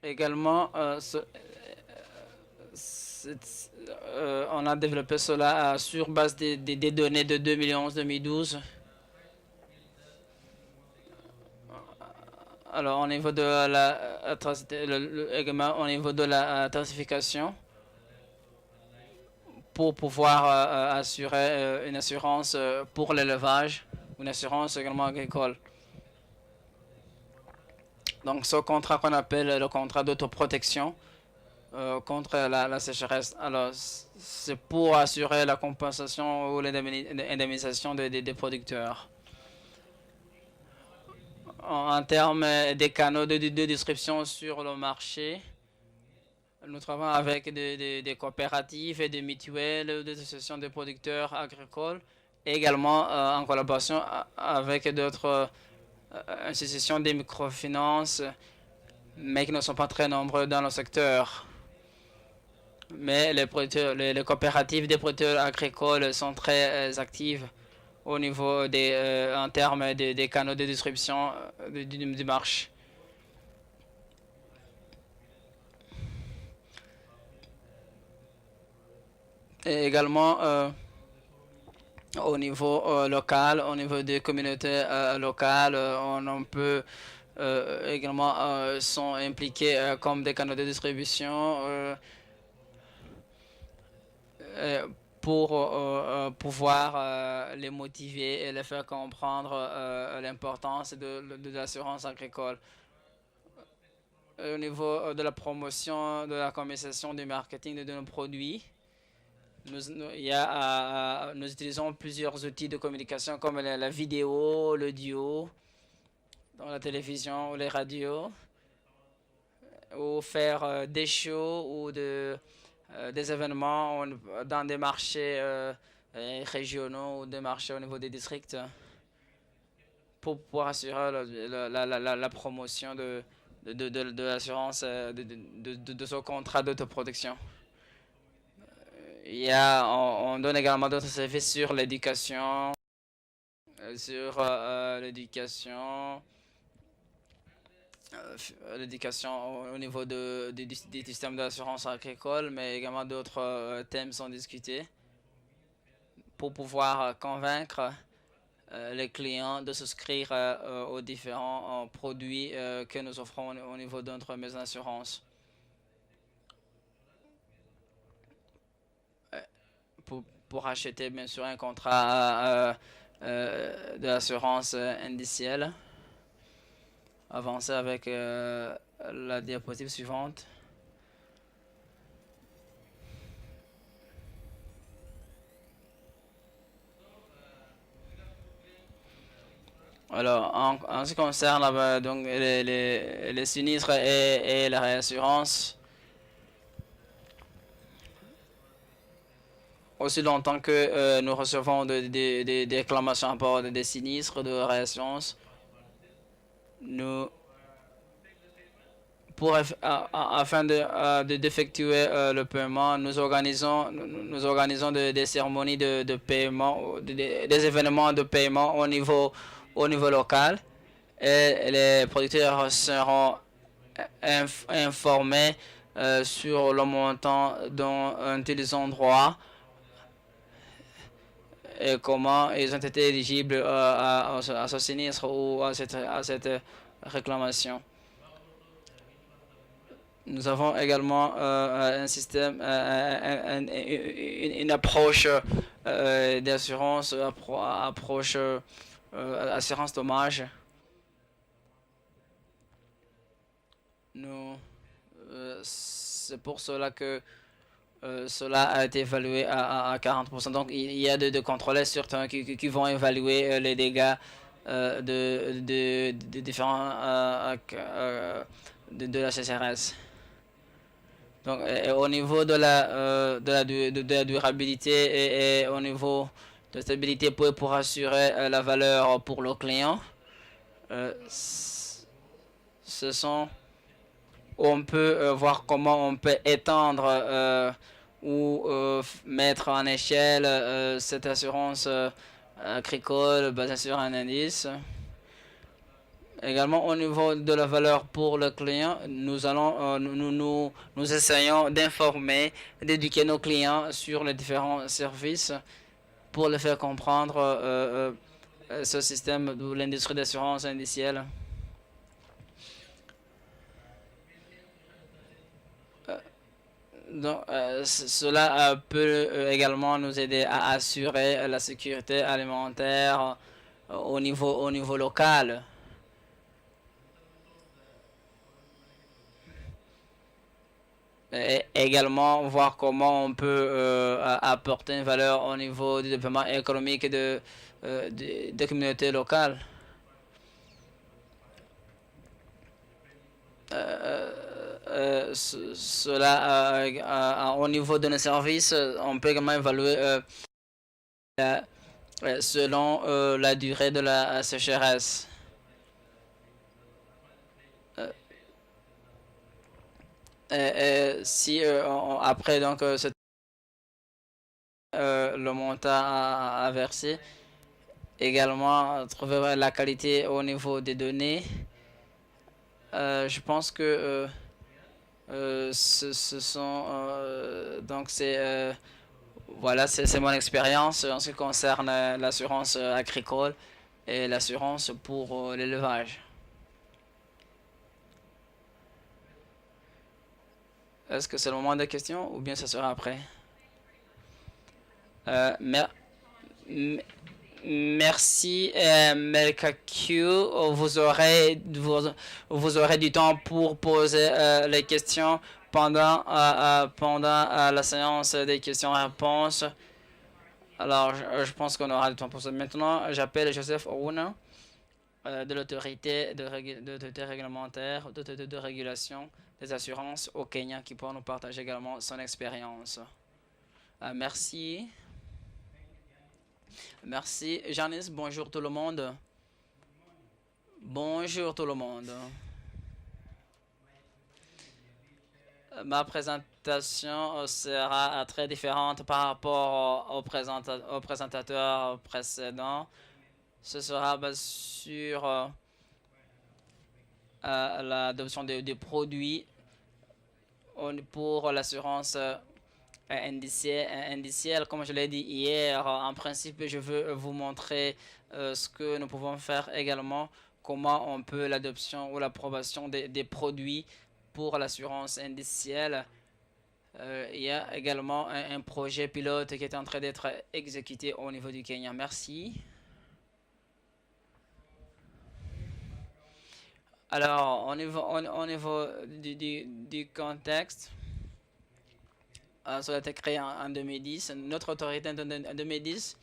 Également, on a développé cela sur base des données de 2011-2012. Alors, au niveau de également au niveau de la classification, pour pouvoir assurer une assurance pour l'élevage, une assurance également agricole. Donc, ce contrat qu'on appelle le contrat d'autoprotection contre la sécheresse. Alors, c'est pour assurer la compensation ou l'indemnisation des producteurs. En termes des canaux de distribution sur le marché, nous travaillons avec des coopératives et des mutuelles, des associations de producteurs agricoles, et également en collaboration avec d'autres institutions de microfinance, mais qui ne sont pas très nombreux dans le secteur. Mais les coopératives des producteurs agricoles sont très actives au niveau en termes des canaux de distribution du marché. Et également au niveau local, au niveau des communautés locales, on peut également sont impliqués comme des canaux de distribution euh, pour pouvoir les motiver et les faire comprendre l'importance de l'assurance agricole. Au niveau de la promotion, de la commercialisation, du marketing de nos produits, nous utilisons plusieurs outils de communication comme la vidéo, l'audio, dans la télévision ou les radios, ou faire des shows ou des événements dans des marchés régionaux ou des marchés au niveau des districts pour pouvoir assurer la promotion de l'assurance de ce contrat d'autoprotection. On donne également d'autres services sur l'éducation, l'éducation, au niveau des systèmes d'assurance agricole, mais également d'autres thèmes sont discutés pour pouvoir convaincre les clients de souscrire aux différents produits que nous offrons au niveau de notre maison d'assurance. Pour acheter bien sûr un contrat de l'assurance indicielle. Avancer avec la diapositive suivante. Alors, en ce qui concerne donc les sinistres et la réassurance, aussi longtemps que nous recevons des réclamations à rapport des sinistres de réassurance, nous, afin d'effectuer le paiement, nous organisons des cérémonies de paiement, des événements de paiement au niveau local, et les producteurs seront informés sur le montant dont ils ont droit et comment ils ont été éligibles à ce sinistre ou à cette réclamation. Nous avons également un système, une approche d'assurance, approche assurance dommage. C'est pour cela que cela a été évalué à 40%. Donc il y a de contrôleurs sur terrain qui vont évaluer les dégâts de différents de la CCRS. Donc, au niveau de la durabilité et au niveau de stabilité pour assurer la valeur pour le client, ce sont on peut voir comment on peut étendre ou mettre en échelle cette assurance agricole basée sur un indice. Également, au niveau de la valeur pour le client, nous essayons d'informer, d'éduquer nos clients sur les différents services pour les faire comprendre ce système de l'industrie d'assurance indicielle. Donc, cela peut également nous aider à assurer la sécurité alimentaire au niveau local. Et également voir comment on peut apporter une valeur au niveau du développement économique de communautés locales. Cela, au niveau de nos services, on peut également évaluer selon la durée de la sécheresse. Si après donc le montant à verser, également trouver la qualité au niveau des données. Je pense que ce sont donc c'est voilà, c'est mon expérience en ce qui concerne l'assurance agricole et l'assurance pour l'élevage. Est-ce que c'est le moment des questions ou bien ça sera après? Mer- Merci, Melka Q. Vous aurez du temps pour poser les questions pendant la séance des questions-réponses. Alors, je pense qu'on aura du temps pour ça. Maintenant, j'appelle Joseph Ouna de l'autorité de réglementaire, de régulation des assurances au Kenya qui pourra nous partager également son expérience. Merci. Merci. Janice, bonjour tout le monde. Bonjour tout le monde. Ma présentation sera très différente par rapport au présentateur précédent. Ce sera basé sur l'adoption des produits pour l'assurance indicielle. Comme je l'ai dit hier, en principe, je veux vous montrer ce que nous pouvons faire également, comment on peut l'adoption ou l'approbation des produits pour l'assurance indicielle. Il y a également un projet pilote qui est en train d'être exécuté au niveau du Kenya. Merci. Alors, au niveau du contexte, ça a été créé en 2010. Notre autorité en 2010,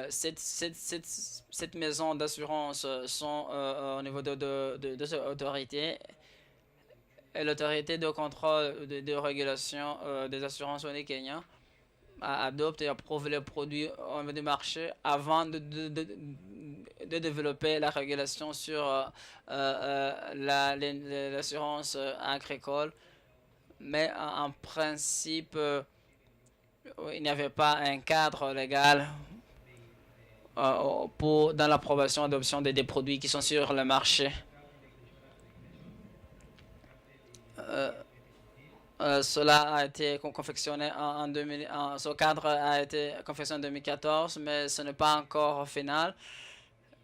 cette maison d'assurance sont au niveau de cette autorité. Et l'autorité de contrôle de régulation des assurances au Kenya adopte et approuve les produits au niveau du marché avant de développer la régulation sur l'assurance agricole. Mais en principe, il n'y avait pas un cadre légal dans l'approbation et l'adoption des produits qui sont sur le marché. Cela a été confectionné en 2000, ce cadre a été confectionné en 2014, mais ce n'est pas encore final,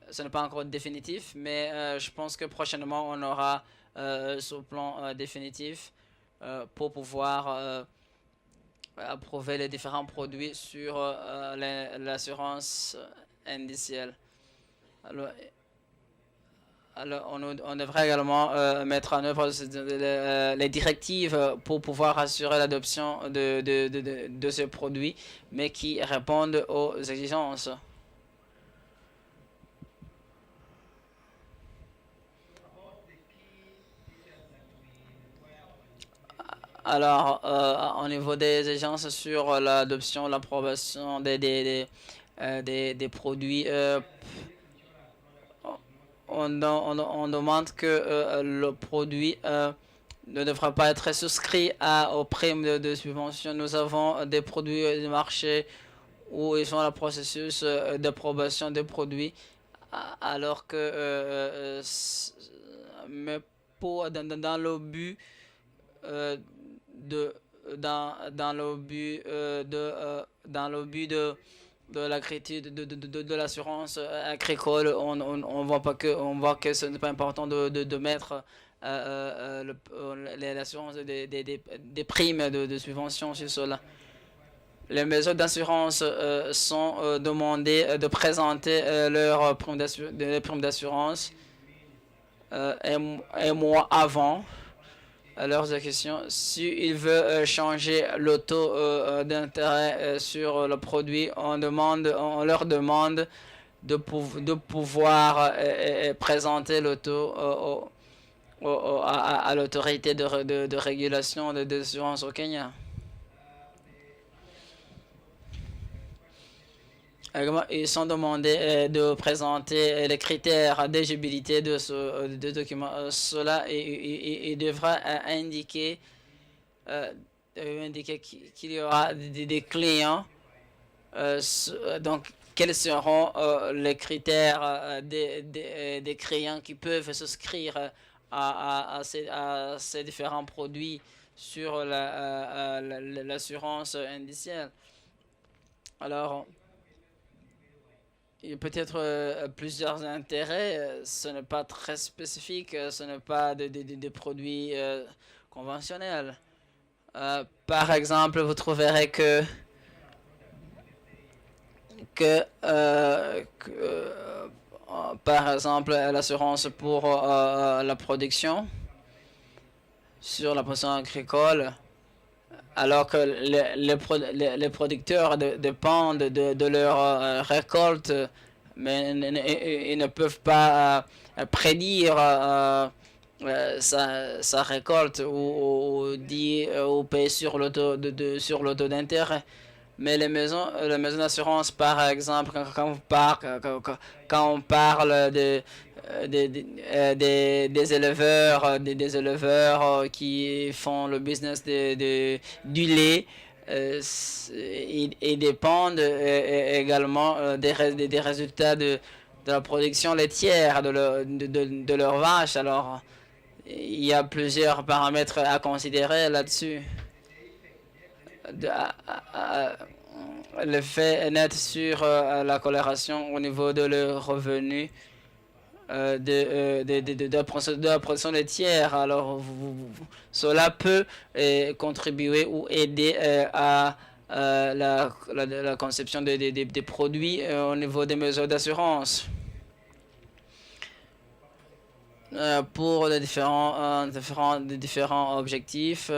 ce n'est pas encore définitif, mais je pense que prochainement on aura ce plan définitif pour pouvoir approuver les différents produits sur l'assurance indicielle. Alors, on devrait également mettre en œuvre les directives pour pouvoir assurer l'adoption de ces produits, mais qui répondent aux exigences. Alors, au niveau des exigences sur l'adoption, l'approbation des produits, on demande que le produit ne devra pas être souscrit aux primes de subvention. Nous avons des produits de marché où ils sont dans le processus d'approbation des produits alors que mais dans le but de dans le but dans le but de de l'assurance agricole, on voit pas que on voit que ce n'est pas important de mettre l'assurance des primes de subvention sur cela. Les maisons d'assurance sont demandées de présenter leurs primes d'assurance un mois avant leurs questions. S'ils veulent changer le taux d'intérêt sur le produit, on leur demande de pouvoir présenter le taux à l'autorité de régulation de l'assurance au Kenya. Ils sont demandés de présenter les critères d'éligibilité de ce document. Cela et devra indiquer, qu'il y aura des clients. Donc, quels seront les critères des clients qui peuvent souscrire à ces différents produits sur l'assurance indicielle. Alors, il y a peut-être plusieurs intérêts. Ce n'est pas très spécifique. Ce n'est pas des produits conventionnels. Par exemple, vous trouverez que par exemple, l'assurance pour la production sur la production agricole, alors que les producteurs dépendent de leur récolte, mais ils ne peuvent pas prédire sa récolte ou payer sur le taux d'intérêt. Mais les maisons d'assurance, par exemple, quand on parle des éleveurs, des éleveurs qui font le business du lait, ils dépendent également des résultats de la production laitière de leurs vaches. Alors, il y a plusieurs paramètres à considérer là-dessus. L'effet net sur la coloration au niveau de leurs revenus de la production laitière. Alors, cela peut contribuer ou aider à la conception des produits au niveau des mesures d'assurance. Pour les différents objectifs,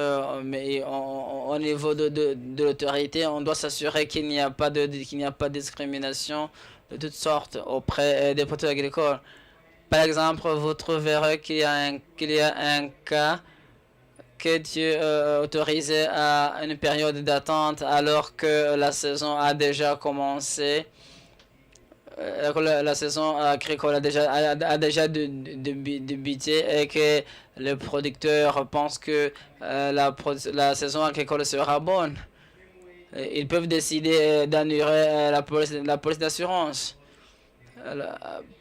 mais au niveau de l'autorité, on doit s'assurer qu'il n'y a pas de discrimination de toutes sortes auprès des producteurs agricoles. Par exemple, vous trouverez qu'il y a un cas que tu es autorisé à une période d'attente alors que la saison a déjà commencé. La saison agricole a déjà débuté et que les producteurs pensent que la saison agricole sera bonne. Ils peuvent décider d'annuler la police d'assurance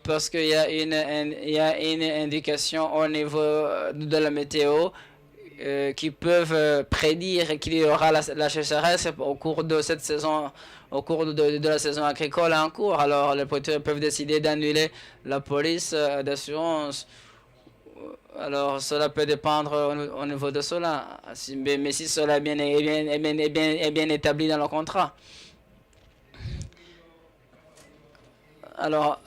parce qu'il y a une indication au niveau de la météo qui peuvent prédire qu'il y aura la sécheresse au cours de cette saison, au cours de la saison agricole en cours. Alors, les producteurs peuvent décider d'annuler la police d'assurance. Alors, cela peut dépendre au niveau de cela. Mais si cela est bien établi dans le contrat. Alors,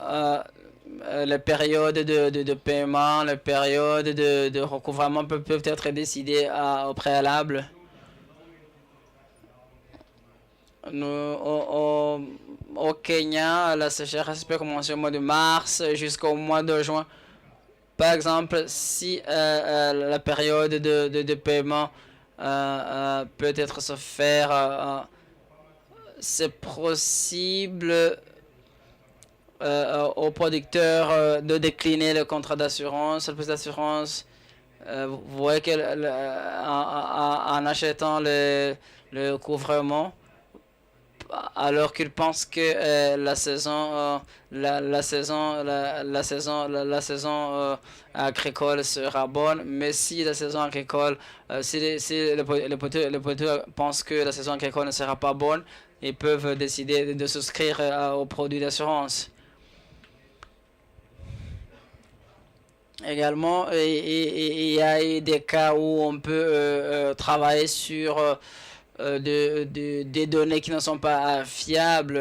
les périodes de paiement, les périodes de recouvrement peuvent être décidées au préalable. Au Kenya, la sécheresse peut commencer au mois de mars jusqu'au mois de juin. Par exemple, si la période de paiement peut être se faire, c'est possible aux producteurs de décliner le contrat d'assurance, le police d'assurance. Vous voyez qu'en achetant le couvrement, alors qu'ils pensent que la saison agricole sera bonne, mais si la saison agricole, si les producteurs pensent que la saison agricole ne sera pas bonne, ils peuvent décider de souscrire aux produits d'assurance. Également, il y a des cas où on peut travailler sur des données qui ne sont pas fiables,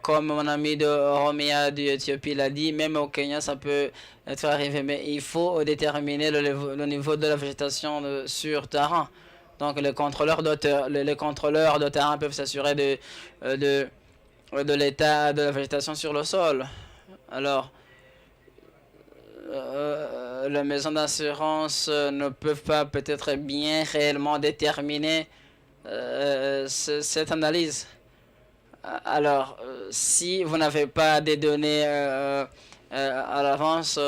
comme mon ami de Romea d'Éthiopie l'a dit, même au Kenya ça peut être arrivé, mais il faut déterminer le niveau de la végétation sur terrain. Donc les contrôleurs de terrain peuvent s'assurer de l'état de la végétation sur le sol. Alors, les maisons d'assurance ne peuvent pas peut-être bien réellement déterminer cette analyse. Alors, si vous n'avez pas des données à l'avance,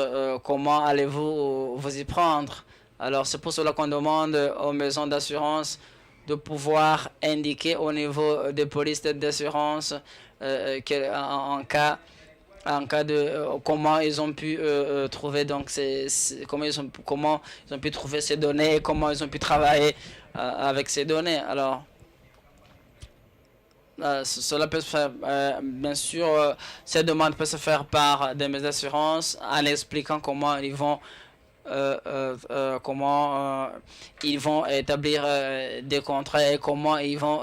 comment allez-vous vous y prendre? Alors, c'est pour cela qu'on demande aux maisons d'assurance de pouvoir indiquer au niveau des polices d'assurance en cas de comment ils ont pu trouver donc comment ils ont pu trouver ces données et comment ils ont pu travailler avec ces données. Alors cela peut se faire, bien sûr, ces demandes peuvent se faire par des maisons d'assurance en expliquant comment ils vont établir des contrats et comment ils vont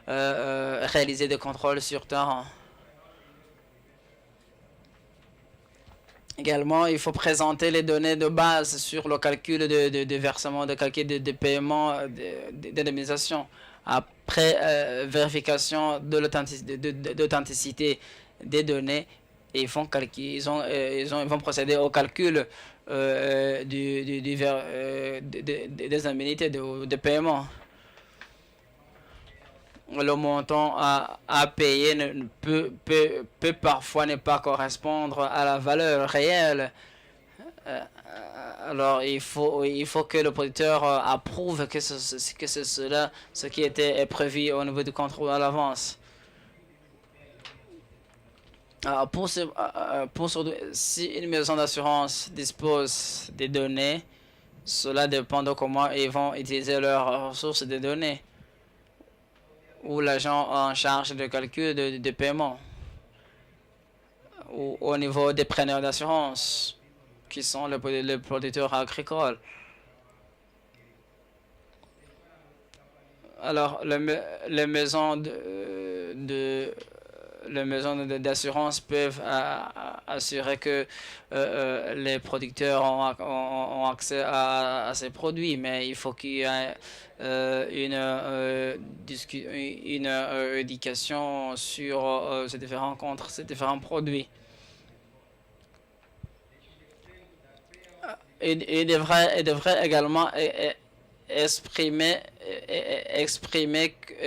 réaliser des contrôles sur terrain. Également, il faut présenter les données de base sur le calcul de versement, de calcul de paiement, d'indemnisation. Après vérification de l'authenticité des données, ils vont procéder au calcul des indemnités de paiement. Le montant à payer peut parfois ne pas correspondre à la valeur réelle. Alors il faut que le producteur approuve que c'est cela ce qui était prévu au niveau du contrôle à l'avance. Si une maison d'assurance dispose des données, cela dépend de comment ils vont utiliser leurs ressources de données ou l'agent en charge de calcul de paiement ou au niveau des preneurs d'assurance qui sont les producteurs agricoles. Alors les maisons d'assurance peuvent assurer que les producteurs ont accès à ces produits, mais il faut qu'il y ait une éducation sur ces différents produits. Il devrait également exprimer,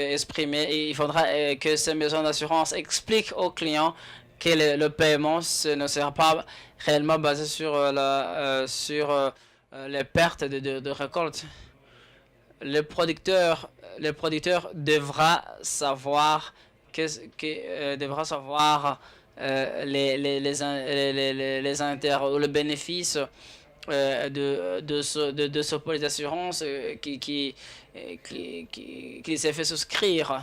il faudra que ces maisons d'assurance expliquent aux clients que le paiement ne sera pas réellement basé sur les pertes de récolte. Les producteurs devra savoir les intérêts ou le bénéfice de ce police d'assurance qui s'est fait souscrire.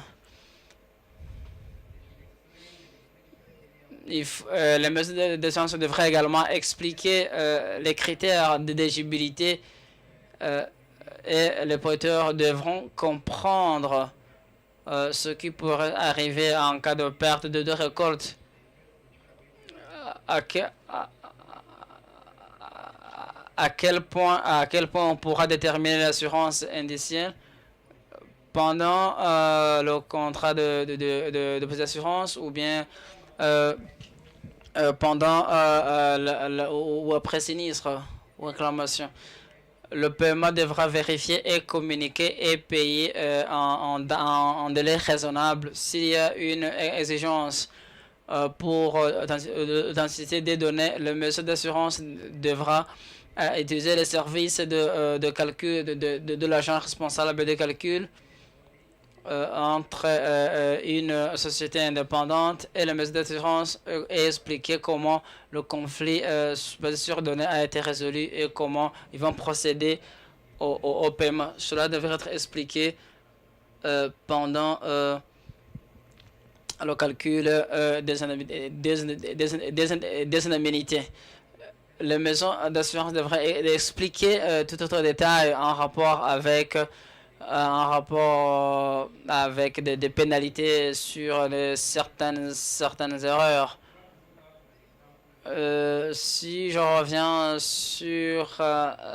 Les mesures d'assurance devraient également expliquer les critères d'éligibilité et les producteurs devront comprendre ce qui pourrait arriver en cas de perte de récolte. À quel point on pourra déterminer l'assurance indicielle pendant le contrat de police d'assurance ou bien pendant ou après sinistre ou réclamation. Le paiement devra vérifier et communiquer et payer en délai raisonnable. S'il y a une exigence pour l'authenticité des données, le monsieur d'assurance devra utiliser les services de calcul de l'agent responsable de calcul entre une société indépendante et la maison d'assurance et expliquer comment le conflit basé sur données a été résolu et comment ils vont procéder au paiement. Cela devrait être expliqué pendant le calcul des indemnités. Les maisons d'assurance devraient expliquer tout autre détail en rapport avec des pénalités sur certaines erreurs. Si je reviens sur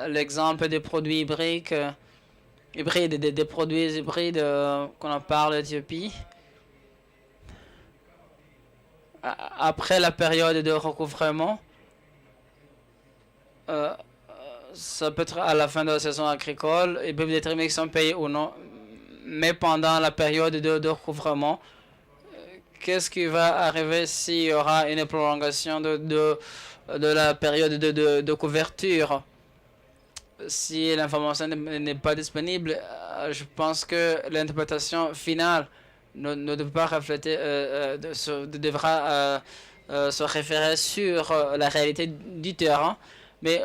l'exemple des produits hybrides, des produits hybrides qu'on en parle d'Éthiopie, après la période de recouvrement, ça peut être à la fin de la saison agricole, ils peuvent déterminer qu'ils sont payés ou non, mais pendant la période de recouvrement, qu'est-ce qui va arriver s'il y aura une prolongation de la période de couverture? Si l'information n'est pas disponible, je pense que l'interprétation finale ne devra pas refléter, devra se référer sur la réalité du terrain, mais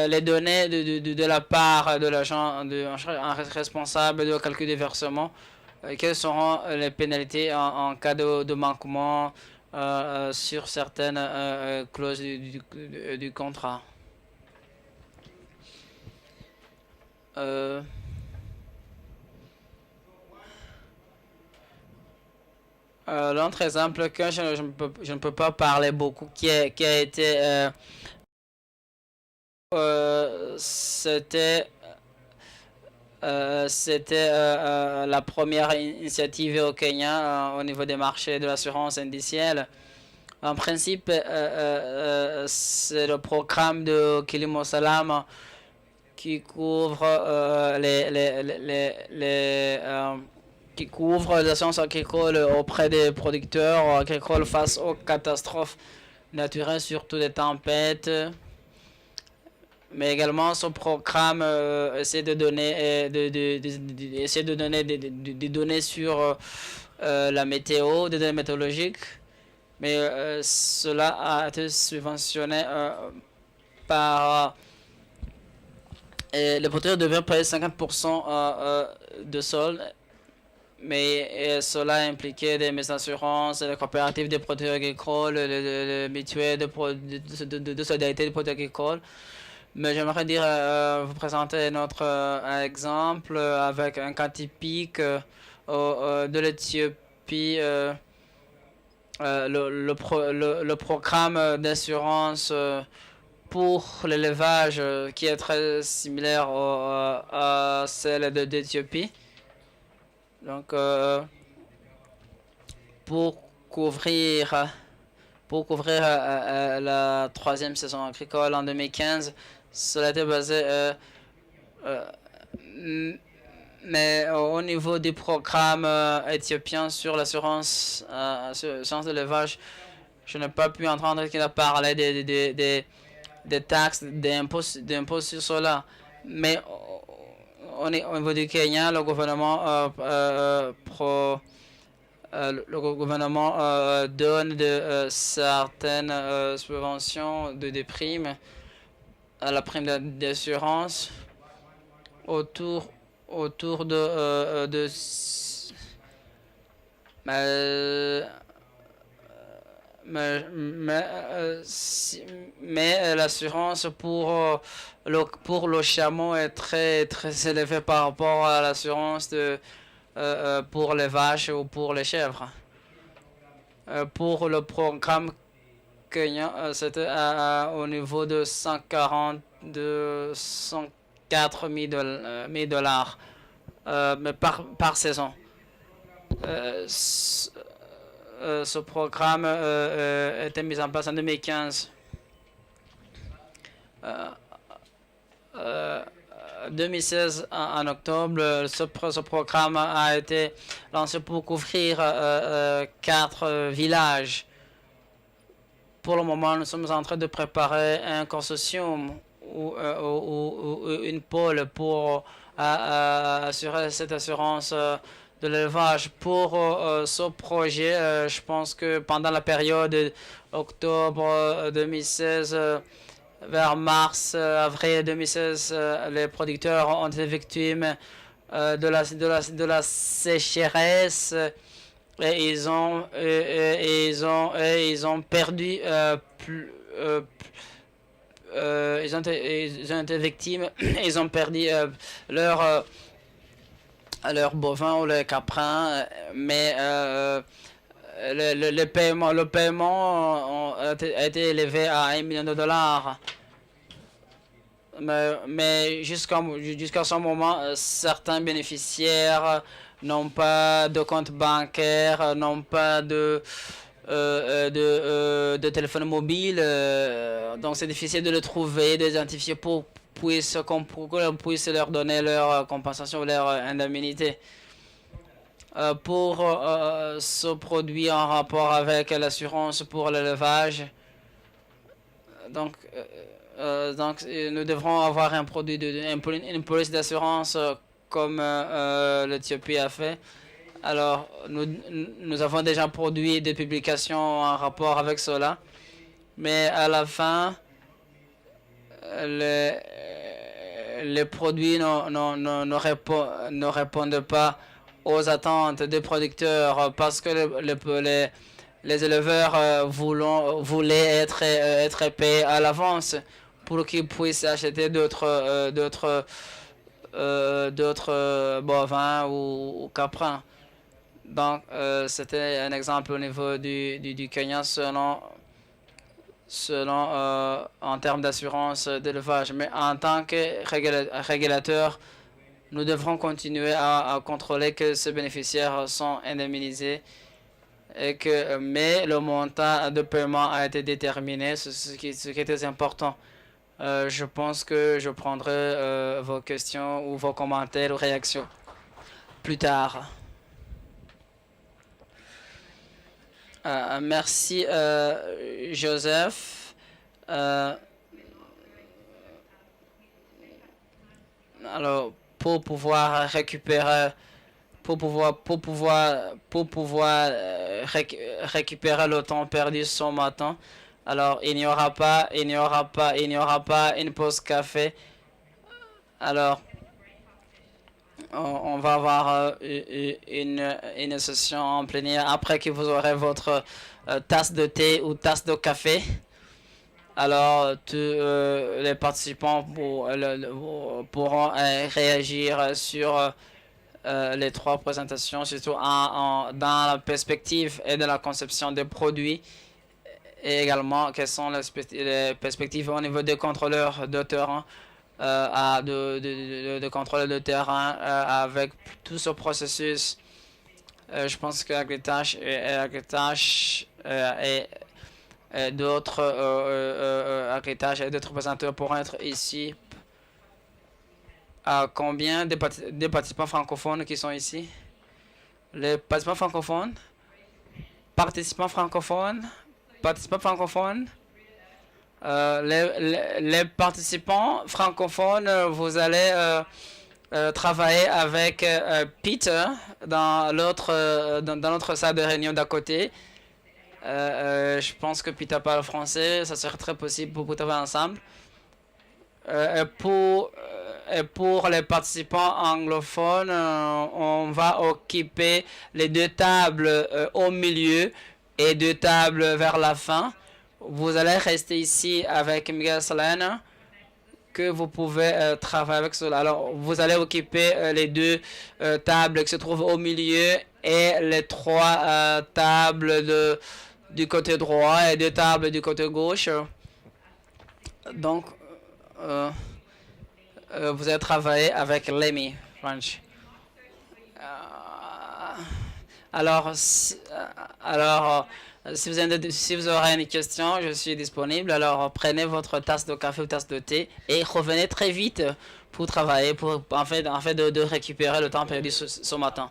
les données de la part de l'agent responsable de calcul des versements, quelles seront les pénalités en cas de manquement sur certaines clauses du contrat. L'autre exemple que je ne peux pas parler beaucoup, qui a été c'était la première initiative au Kenya au niveau des marchés de l'assurance indicielle. En principe, c'est le programme de Kilimo Salam qui couvre qui couvre l'assurance agricole auprès des producteurs agricoles face aux catastrophes naturelles, surtout des tempêtes. Mais également, son programme essaie de donner, des données sur la météo, des données météorologiques. Mais cela a été subventionné par... les producteurs devaient payer 50% de solde. Mais cela impliquait des maisons d'assurance, des coopératives des produits agricoles, les mutuelles de solidarité des produits agricoles. Mais j'aimerais dire, vous présenter notre exemple avec un cas typique de l'Éthiopie. Le programme d'assurance pour l'élevage qui est très similaire à celle d'Éthiopie. Donc, pour couvrir la troisième saison agricole en 2015, cela a été basé, mais au niveau du programme éthiopien sur l'assurance de l'élevage, je n'ai pas pu entendre qu'il a parlé des taxes, des impôts sur cela. Mais au niveau du Kenya, le gouvernement donne certaines subventions des primes à la prime d'assurance autour de mais l'assurance pour le chameau est très très élevée par rapport à l'assurance pour les vaches ou pour les chèvres. Pour le programme Kenya, c'était au niveau de 104 000 dollars mais par saison. Ce programme était mis en place en 2015. 2016, en octobre, ce programme a été lancé pour couvrir 4 villages. Pour le moment, nous sommes en train de préparer un consortium ou une pôle pour assurer cette assurance de l'élevage. Pour ce projet, je pense que pendant la période octobre 2016 vers mars, avril 2016, les producteurs ont été victimes de la sécheresse et ils ont perdu ils ont été victimes, ils ont perdu leurs bovins ou leurs caprins, mais le paiement a été élevé à 1 million de dollars. Mais jusqu'à ce moment, certains bénéficiaires n'ont pas de compte bancaire, n'ont pas de téléphone mobile. Donc c'est difficile de le trouver, de l'identifier pour qu'on puisse leur donner leur compensation ou leur indemnité. Pour ce produit en rapport avec l'assurance pour l'élevage, donc nous devrons avoir un produit, une police d'assurance comme l'Éthiopie a fait. Alors, nous avons déjà produit des publications en rapport avec cela, mais à la fin, les produits ne répondent pas aux attentes des producteurs parce que les éleveurs voulaient être payés à l'avance pour qu'ils puissent acheter d'autres bovins ou caprins. Donc, c'était un exemple au niveau du Kenya selon en termes d'assurance d'élevage. Mais en tant que régulateur, nous devrons continuer à contrôler que ces bénéficiaires sont indemnisés mais le montant de paiement a été déterminé, ce qui est très important. Je pense que je prendrai vos questions ou vos commentaires ou réactions plus tard. Merci Joseph. Alors, pour pouvoir récupérer récupérer le temps perdu ce matin. Alors, il n'y aura pas une pause café. Alors, on va avoir une session en plénière après que vous aurez votre tasse de thé ou tasse de café. Alors, les participants pourront réagir sur les trois présentations, surtout dans la perspective et de la conception des produits, et également quelles sont les perspectives au niveau des contrôleurs de terrain, de contrôle de terrain avec tout ce processus. Je pense que Agritash et d'autres et d'autres représentants pourront être ici. Combien de participants francophones qui sont ici? Les participants francophones? Participants francophones? Participants francophones? Les participants francophones, vous allez travailler avec Peter dans notre salle de réunion d'à côté. Je pense que Peter parle français, ça serait très possible pour vous travailler ensemble. Pour les participants anglophones, on va occuper les deux tables au milieu et deux tables vers la fin. Vous allez rester ici avec Miguel Solana, que vous pouvez travailler avec cela. Alors, vous allez occuper les deux tables qui se trouvent au milieu et les trois tables du côté droit et deux tables du côté gauche. Donc, vous allez travailler avec Lemmy French. Alors, si vous aurez une question, je suis disponible. Alors, prenez votre tasse de café ou tasse de thé et revenez très vite pour travailler, en fait de récupérer le temps perdu ce matin.